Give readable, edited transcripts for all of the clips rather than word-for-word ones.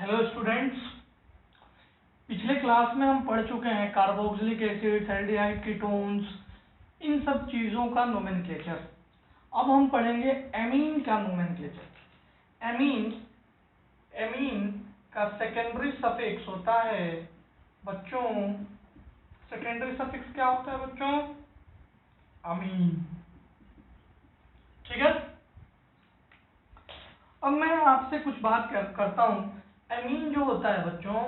Hello students, पिछले class में हम पढ़ चुके हैं कार्बोक्सिलिक एसिड, एल्डिहाइड, कीटोन्स, इन सब चीज़ों का नोमेनक्लेचर। अब हम पढ़ेंगे एमीन का नोमेनक्लेचर। एमीन का सेकेंडरी सफिक्स होता है बच्चों, सेकेंडरी सफिक्स क्या होता है बच्चों? अमीन। ठीक है। अब मैं आपसे कुछ बात करता हूं। एमीन जो होता है बच्चों,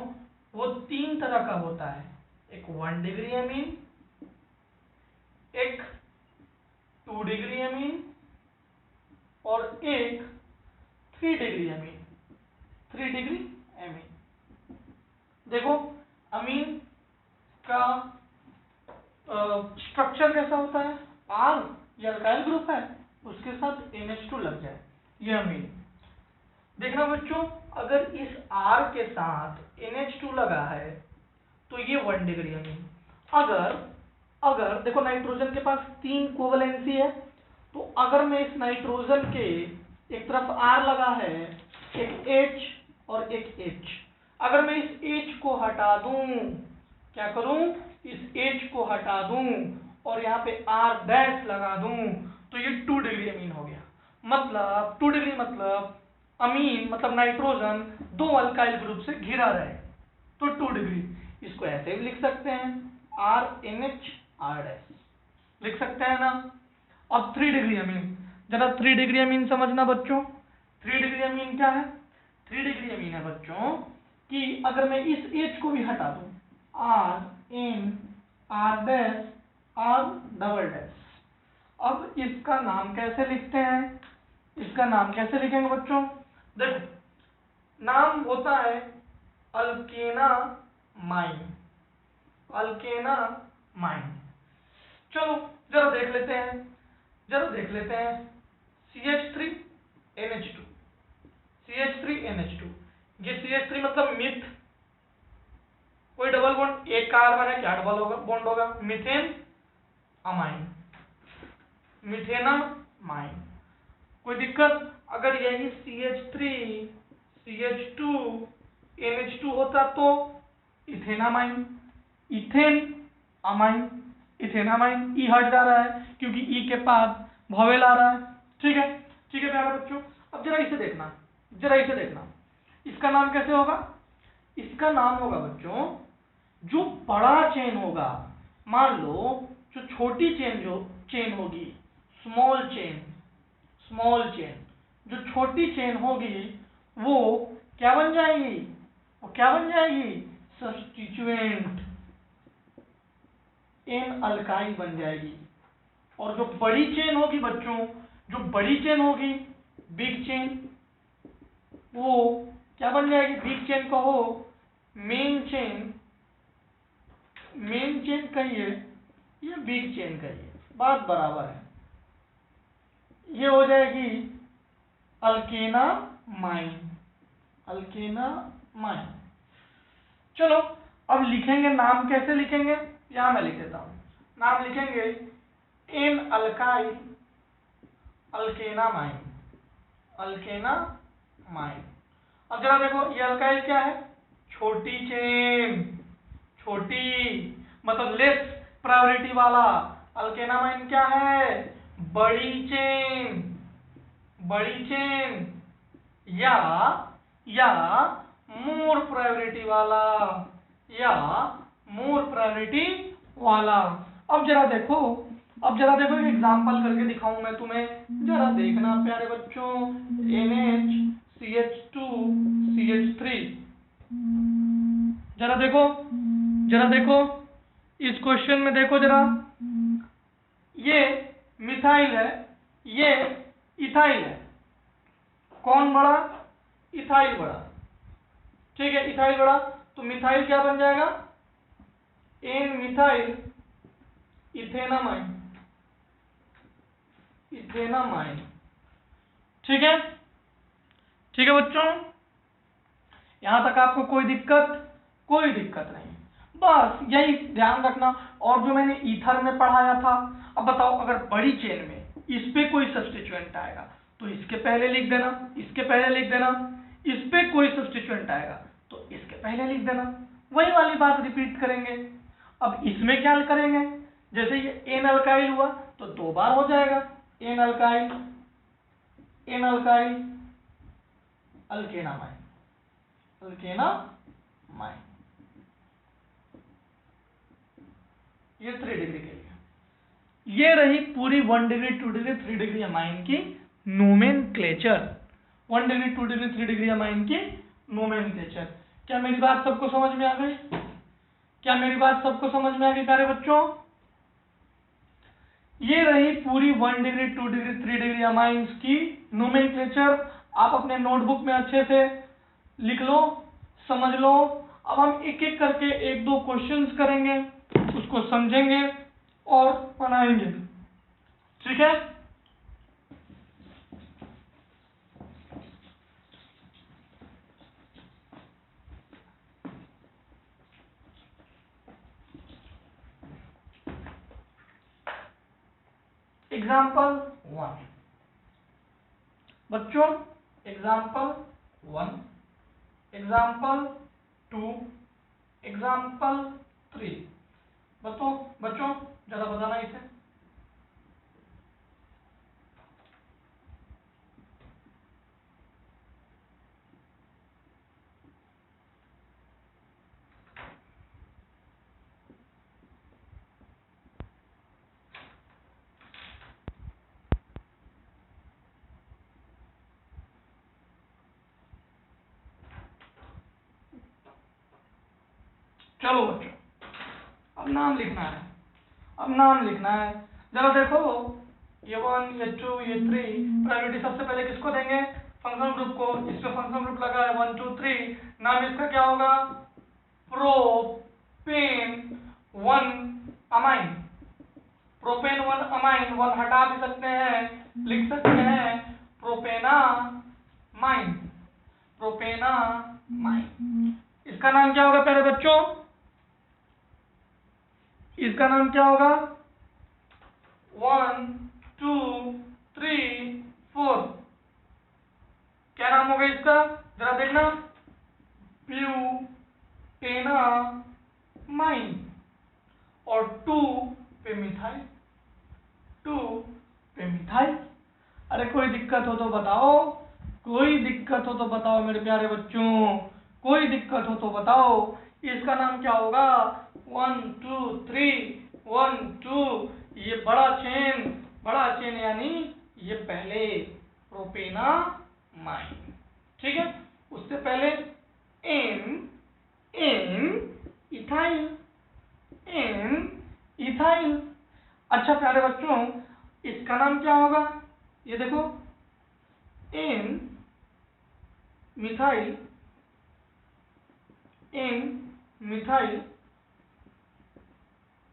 वो तीन तरह का होता है। एक 1 डिग्री एमीन, एक 2 डिग्री एमीन और एक 3 डिग्री एमीन। 3 degree amine. देखो, अमीन का स्ट्रक्चर कैसा होता है? R ये अल्काइल ग्रुप है, उसके साथ NH2 लग जाए, ये अमीन। देखना बच्चों, अगर इस R के साथ NH2 लगा है तो ये 1 डिग्री अमीन। अगर देखो, नाइट्रोजन के पास 3 कोवैलेंसी है, तो अगर मैं इस नाइट्रोजन के एक तरफ R लगा है, एक H और एक H, अगर मैं इस H को हटा दूं, क्या करूं? इस H को हटा दूं और यहाँ पे R डैश लगा दूं, तो ये 2 डिग्री अमीन हो गया। मतलब 2 डिग्री मतलब अमीन मतलब नाइट्रोजन 2 अल्काइल ग्रुप से घिरा रहे, तो 2 डिग्री। इसको ऐसे भी लिख सकते हैं, RNH R डैश, लिख सकते हैं ना। अब 3 डिग्री अमीन, जरा 3 डिग्री अमीन समझना बच्चों। 3 डिग्री अमीन क्या है? 3 डिग्री अमीन है बच्चों कि अगर मैं इस H को भी हटा दूं, RN R dash R double dash. अब इसका नाम कैसे लिखते हैं? इसका नाम कैसे लिखेंगे बच्चों? देखो, नाम होता है अल्केनामाइन। अल्केनामाइन। चलो जरा देख लेते हैं। CH3NH2, CH3NH2, ये CH3 मतलब मिथ, कोई डबल बॉन्ड, एक कार्बन है, क्या डबल होगा बॉन्ड होगा? Methane amine, मीथेनामाइन। कोई दिक्कत? अगर यही CH3 CH2 NH2 होता तो इथेनामाइन, इथेन अमाइन, इथेनामाइन। ई हट जा रहा है क्योंकि ई के पास वॉवेल आ रहा है। ठीक है प्यारे बच्चों। अब जरा इसे देखना, इसका नाम कैसे होगा? इसका नाम होगा बच्चों, जो बड़ा चेन होगा, मान लो जो छोटी चेन होगी, स्मॉल चेन, जो छोटी चेन होगी वो क्या बन जाएगी? सब्स्टिट्यूएंट एन अल्काइल बन जाएगी। और जो बड़ी चेन होगी बच्चों, बिग चेन, वो क्या बन जाएगी? बिग चेन कहो, मेन चेन कहिए या बिग चेन कहिए, बात बराबर है। ये हो जाएगी अल्केनामाइन। चलो अब लिखेंगे, नाम कैसे लिखेंगे? यहां मैं लिख देता हूं। नाम लिखेंगे एन अल्काइल अल्केनामाइन। अब जरा देखो, ये अल्काइल क्या है? छोटी चेन, मतलब लेस प्रायोरिटी वाला। अल्केनामाइन क्या है? बड़ी चेन या मोर प्रायोरिटी वाला। अब जरा देखो, एक एग्जांपल करके दिखाऊं मैं तुम्हें, जरा देखना प्यारे बच्चों। NH CH2 CH3, जरा देखो इस क्वेश्चन में देखो जरा, ये मिथाइल है, ये इथाइल है। कौन बड़ा? इथाइल बड़ा। ठीक है, इथाइल बड़ा, तो मिथाइल क्या बन जाएगा? N methyl ethanamine. ठीक है बच्चों, यहां तक आपको कोई दिक्कत नहीं। बस यही ध्यान रखना। और जो मैंने ईथर में पढ़ाया था, अब बताओ, अगर बड़ी चेन में इस पे कोई सब्स्टिट्यूएंट आएगा तो इसके पहले लिख देना, इस पे कोई सब्स्टिट्यूएंट आएगा तो इसके पहले लिख देना, वही वाली बात रिपीट करेंगे। अब इसमें क्या करेंगे, जैसे ये एन अल्काइल हुआ तो 2 बार हो जाएगा, एन अल्काइल अल्केनामाइन, ये 3 डिग्री के लिए। ये रही पूरी 1 डिग्री 2 डिग्री 3 डिग्री अमाइन की nomenclature, 1 degree 2 degree 3 degree amine की नोमेनक्लेचर। क्या मेरी बात सबको समझ में आ गई? क्या मेरी बात सबको समझ में आ गई प्यारे बच्चों? ये रही पूरी 1 डिग्री 2 डिग्री 3 डिग्री अमाइंस की नोमेनक्लेचर। आप अपने नोटबुक में अच्छे से लिख लो, समझ लो। अब हम एक एक करके 1-2 क्वेश्चंस करेंगे, उसको समझेंगे और बनाएंगे, ठीक है? एग्जाम्पल 1 बच्चों, एग्जाम्पल 1, एग्जाम्पल 2, एग्जाम्पल 3। बच्चों जरा बताना इसे। चलो बच्चों, अब नाम लिखना है। जरा देखो, ये 1, ये 2, ये 3, प्रायोरिटी सबसे पहले किसको देंगे? फंक्शन ग्रुप को। इस पे फंक्शन ग्रुप लगा है 1 2 3, नाम इसका क्या होगा? Propane 1 amine. प्रोपेन 1 अमाइन, 1 हटा भी सकते हैं, लिख सकते हैं प्रोपेनामाइन। इसका नाम क्या होगा प्यारे बच्चों? इसका नाम क्या होगा? 1 2 3 4, क्या नाम होगा इसका? जरा देखना, ब्यूटेनामाइन। और 2 पे मिथाइल। अरे कोई दिक्कत हो तो बताओ, मेरे प्यारे बच्चों, कोई दिक्कत हो तो बताओ। इसका नाम क्या होगा? 1 2 3 1 2, ये बड़ा चेन यानी ये पहले प्रोपेनामाइन, ठीक है? उससे पहले एन इथाइल। अच्छा प्यारे बच्चों, इसका नाम क्या होगा? ये देखो, एन मिथाइल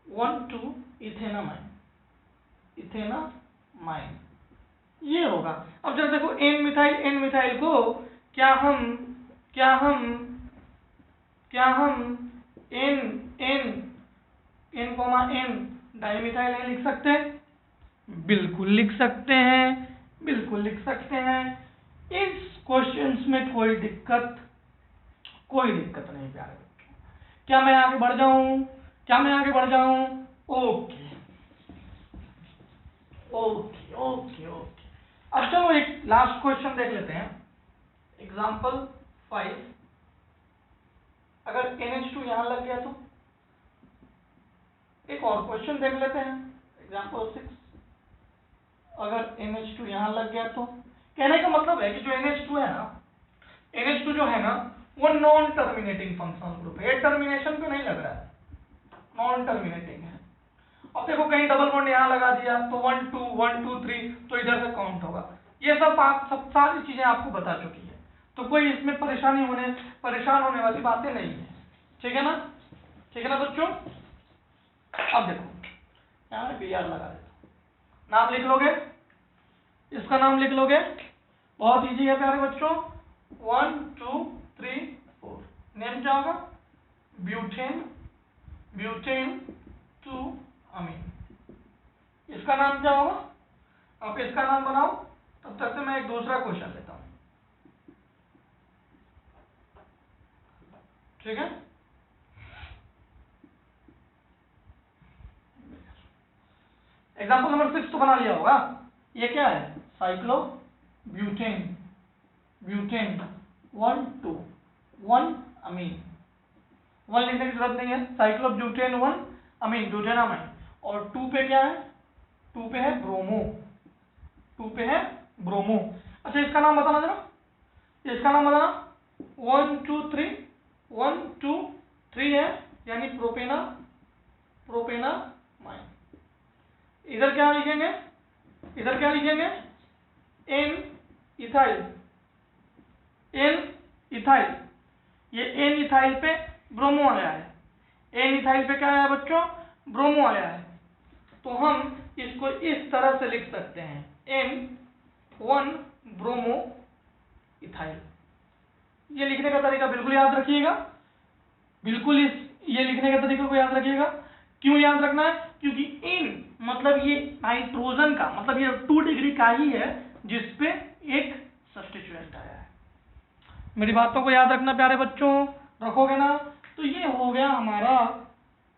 1 2 इथेनामाइन, ये होगा। अब जरा देखो, एन मिथाइल को क्या हम एन डाइमिथाइल नहीं लिख सकते? बिल्कुल लिख सकते हैं। इस क्वेश्चंस में कोई दिक्कत नहीं प्यारे बच्चों। क्या मैं आगे बढ़ जाऊं? ओके। अब चलो एक लास्ट क्वेश्चन देख लेते हैं, एग्जाम्पल 5। अगर NH2 यहां लग गया तो? एक और क्वेश्चन देख लेते हैं, एग्जाम्पल 6। अगर NH2 यहां लग गया तो? कहने का मतलब है कि जो NH2 है ना, वो नॉन टर्मिनेटिंग फंक्शनल ग्रुप है। टर्मिनेशन पे नहीं लग रहा है, नॉन टर्मिनेटिंग है। अब देखो, कहीं डबल बॉन्ड यहां लगा दिया तो 1 2 1 2 3 तो इधर से काउंट होगा। ये सब सारी चीजें आपको बता चुकी है, तो कोई इसमें परेशान होने वाली बातें नहीं है, ठीक है ना बच्चों? अब देखो, यहाँ BR लगा देता, नाम लिख लोगे, इसका नाम लिख लोगे, बहुत इजी है प्यारे बच्चों। 1 2 3 4, नेम क्या होगा? ब्यूटेन 2 अमीन। इसका नाम क्या होगा? आप इसका नाम बनाओ, तब तक से मैं एक दूसरा क्वेश्चन लेता हूं। ठीक है। एग्जाम्पल नंबर 6 तो बना लिया होगा। ये क्या है? साइक्लोब्यूटेन, ब्यूटेन 1 2 1 अमीन, 1 लिखने की जरूरत नहीं है। साइक्लोब्यूटेन 1 अमीन ब्यूटेनामाइन। और 2 पे क्या है? 2 पे है ब्रोमो, 2 पे है ब्रोमो। अच्छा इसका नाम बताना जरा, इसका नाम बताना। 1 2 3 1 2 3 है, यानी प्रोपेना, प्रोपेनामाइन। इधर क्या लिखेंगे? इधर क्या लिखेंगे? N ethyl, N ethyl. ये एन इथाइल पे ब्रोमो आया है, एन इथाइल पे क्या आया है बच्चों? ब्रोमो आया है। तो हम इसको इस तरह से लिख सकते हैं, N1 ब्रोमो इथाइल। ये लिखने का तरीका बिल्कुल याद रखिएगा, बिल्कुल ये लिखने का तरीका को याद रखिएगा। क्यों याद रखना है? क्योंकि इन मतलब ये नाइट्रोजन का मतलब ये 2 डिग्री का ही है जिसपे एक सब्स्टिट्यूएंट आया है। मेरी बातों को याद रखना प्यारे बच्चों, रखोगे ना? तो ये हो गया हमारा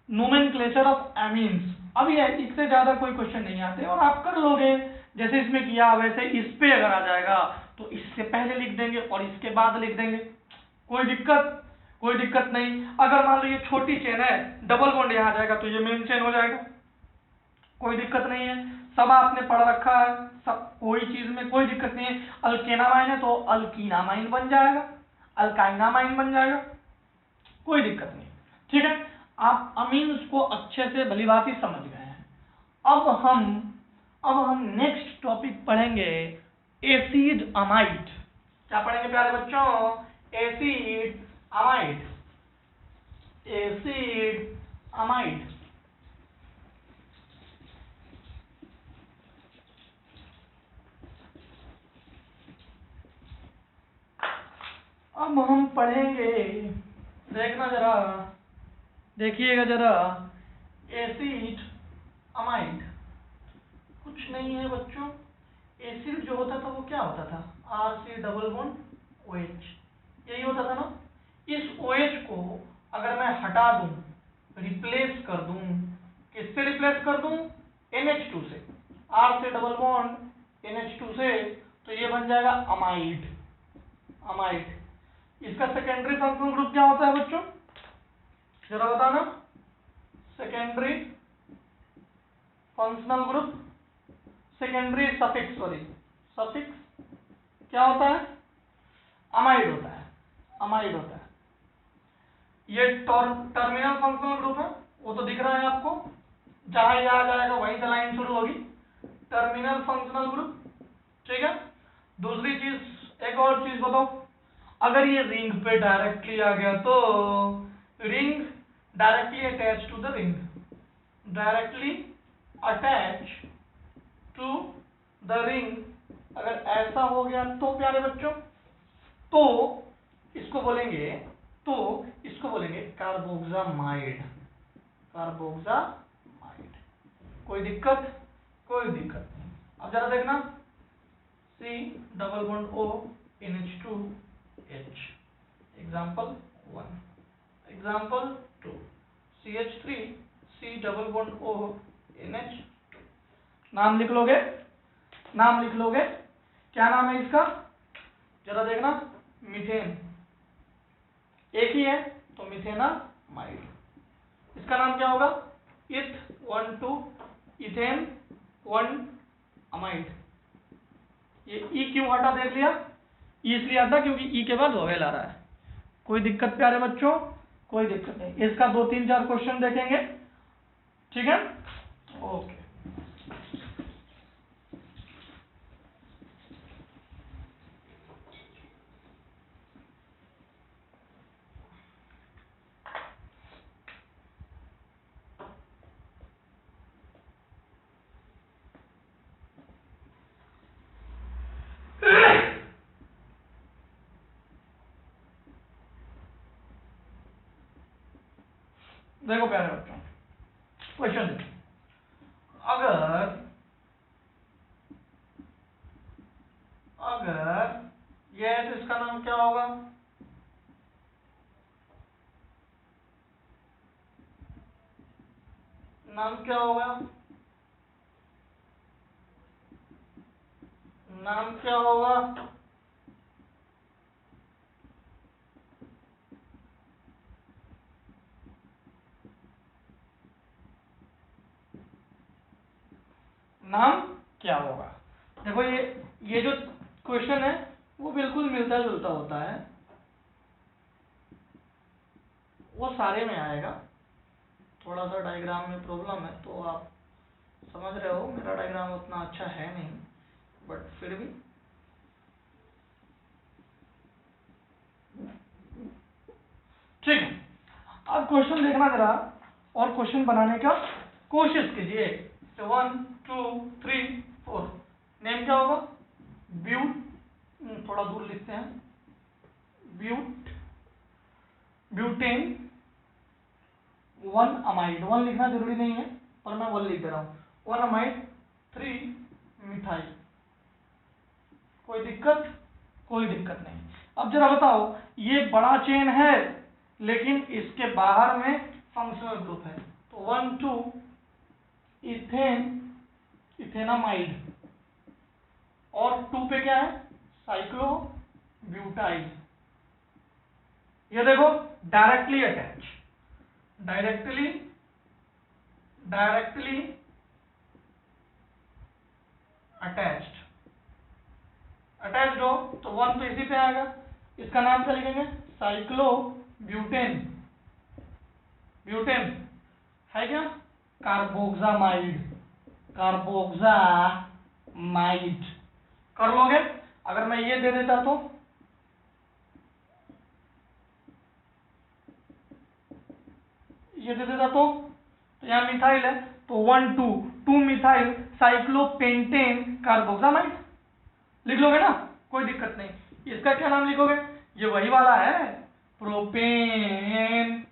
नोमेनक्लेचर ऑफ एमीन्स। अब ये इससे ज्यादा कोई क्वेश्चन नहीं आते और आप कर लोगे, जैसे इसमें किया वैसे इस पे अगर आ जाएगा तो इससे पहले लिख देंगे और इसके बाद लिख देंगे, कोई दिक्कत नहीं। अगर मान लो ये छोटी चेन है, डबल बॉन्ड यहाँ आ जाएगा तो ये मेन चेन हो जाएगा, कोई दिक्कत नहीं है। सब आपने पढ़ रखा है, सब कोई चीज में कोई दिक्कत नहीं है। अल्केनामाइन है तो अल्कीनामाइन बन जाएगा, अल्काइनामाइन बन जाएगा, कोई दिक्कत नहीं। ठीक है, आप अमीन्स को अच्छे से भलीभांति समझ गए हैं। अब हम नेक्स्ट टॉपिक पढ़ेंगे एसिड अमाइड। क्या पढ़ेंगे प्यारे बच्चों? Acid amide, acid amide. अब हम पढ़ेंगे, देखना जरा, देखिएगा जरा, एसिड अमाइड कुछ नहीं है बच्चों। एसिड जो होता था वो क्या होता था? RC डबल बॉन्ड OH, यही होता था ना। इस OH को अगर मैं हटा दूं, रिप्लेस कर दूं, किससे रिप्लेस कर दूं? NH2 से, R से डबल बॉन्ड NH2 से, तो ये बन जाएगा अमाइड, अमाइड। इसका सेकेंडरी फंक्शनल ग्रुप क्या होता है बच्चों? जरा बताना। Secondary functional group, secondary suffix, sorry suffix क्या होता है? अमाइड होता है, अमाइड होता है। ये टर्मिनल फंक्शनल ग्रुप है, वो तो दिख रहा है आपको, जहां ये आ जाएगा वहीं से लाइन शुरू होगी, टर्मिनल फंक्शनल ग्रुप। ठीक है। दूसरी चीज, एक और चीज बताओ, अगर ये रिंग पे डायरेक्टली आ गया तो ring directly attach to the ring, directly attach to the ring, अगर ऐसा हो गया तो प्यारे बच्चों, तो इसको बोलेंगे कार्बोक्सामाइड, कार्बोक्सामाइड। कोई दिक्कत नहीं। अब जरा देखना, C double bond O NH2H, example 1, example 2, CH3 C double bond O NH2। नाम लिख लोगे, क्या नाम है इसका? जरा देखना, मीथेन, एक ही है तो मिथेनामाइड। इसका नाम क्या होगा? इथ 1 2 इथेन 1 अमाइड। ये ई क्यों हटा देख लिया? ई इसलिए आता क्योंकि ई के बाद वोवेल आ रहा है। कोई दिक्कत प्यारे बच्चों? कोई दिक्कत नहीं। इसका 2 3 4 क्वेश्चन देखेंगे, ठीक है? ओके। देखो प्यारे बच्चों, क्वेश्चन देखो, अगर ये है तो इसका नाम क्या होगा? नाम क्या होगा? नाम क्या होगा? नाम क्या होगा? देखो ये जो क्वेश्चन है वो बिल्कुल मिलता जुलता होता है, वो सारे में आएगा। थोड़ा सा डायग्राम में प्रॉब्लम है, तो आप समझ रहे हो मेरा डायग्राम उतना अच्छा है नहीं, बट फिर भी ठीक है। अब क्वेश्चन देखना जरा और क्वेश्चन बनाने का कोशिश कीजिए। 1 2 3 4 नेम क्या होगा? थोड़ा दूर लिखते हैं, ब्यूटेन 1 अमाइड। 1 लिखना जरूरी नहीं है पर मैं 1 लिख दे रहा हूँ। 1 अमाइड 3 मिथाइल। कोई दिक्कत? कोई दिक्कत नहीं। अब जरा बताओ, ये बड़ा चेन है लेकिन इसके बाहर में फंक्शनल ग्रुप है, तो 1 2 इथेनामाइड, और 2 पे क्या है? साइक्लोब्यूटाइल। ये देखो डायरेक्टली अटैच्ड हो तो 1 तो इसी पे आएगा। इसका नाम क्या लिखेंगे? साइक्लोब्यूटेन। ब्यूटेन है क्या? कार्बोक्सामाइड कर लोगे? अगर मैं ये दे देता तो यहाँ मिथाइल है तो 1 2 मिथाइल साइक्लोपेंटेन कार्बोक्सामाइड लिख लोगे ना, कोई दिक्कत नहीं। इसका क्या नाम लिखोगे? ये वही वाला है, प्रोपेन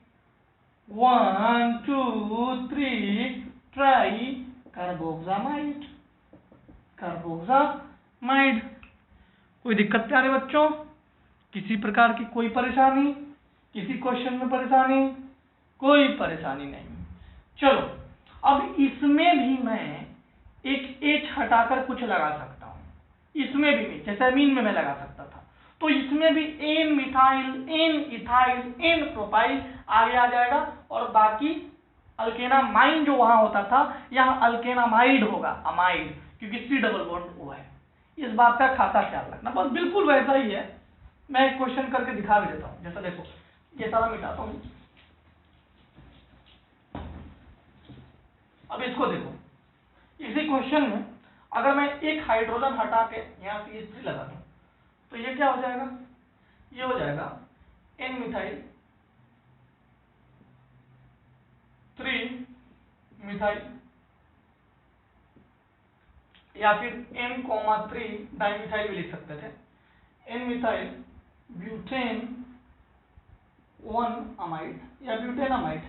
1 2 3 ट्राई कार्बोक्सामाइड। कोई दिक्कत प्यारे बच्चों? किसी प्रकार की कोई परेशानी? किसी क्वेश्चन में परेशानी? कोई परेशानी नहीं। चलो अब इसमें भी मैं एक एच हटाकर कुछ लगा सकता हूं। इसमें भी जैसे अमीन में मैं लगा सकता था, तो इसमें भी N methyl, N ethyl, N propyl आगे आ जाएगा, और बाकी अल्केनामाइन जो वहां होता था यहाँ अल्केनामाइड होगा, अमाइड, क्योंकि सी डबल बॉन्ड ओ है। इस बात का खासा ख्याल रखना, बस बिल्कुल वैसा ही है। मैं एक क्वेश्चन करके दिखा भी देता हूँ। जैसा देखो, ये सारा मिटाता हूँ। अब इसको देखो, इसी क्वेश्चन में अगर मैं एक हाइड्रोजन हटा के यहाँ CH3 लगा दूं तो ये क्या हो जाएगा? ये हो जाएगा N मिथाइल 3 मिथाइल, या फिर N,3 डाइमिथाइल भी लिख सकते थे, N मिथाइल ब्यूटेन 1 अमाइड या ब्यूटेन अमाइड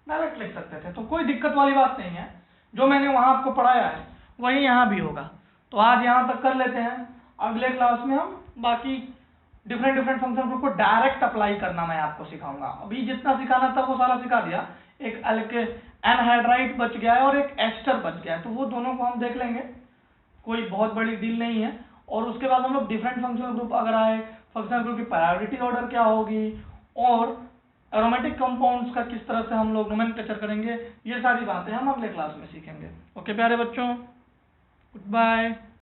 डायरेक्ट लिख सकते थे, तो कोई दिक्कत वाली बात नहीं है। जो मैंने वहां आपको पढ़ाया है वही यहाँ भी होगा। तो आज यहाँ तक कर लेते हैं, अगले क्लास में हम बाकी डिफरेंट फंक्शन ग्रुप को डायरेक्ट अप्लाई करना मैं आपको सिखाऊंगा। अभी जितना सिखाना था वो सारा सिखा दिया। एक एनहाइड्राइड बच गया है और एक एस्टर बच गया है, तो वो दोनों को हम देख लेंगे, कोई बहुत बड़ी डील नहीं है। और उसके बाद हम लोग डिफरेंट फंक्शनल ग्रुप अगर आए, फंक्शनल ग्रुप की प्रायोरिटी ऑर्डर क्या होगी, और एरोमेटिक कंपाउंड्स का किस तरह से हम लोग नोमेनक्लेचर करेंगे, ये सारी बातें हम अगले क्लास में सीखेंगे। ओके प्यारे बच्चों, गुड बाय।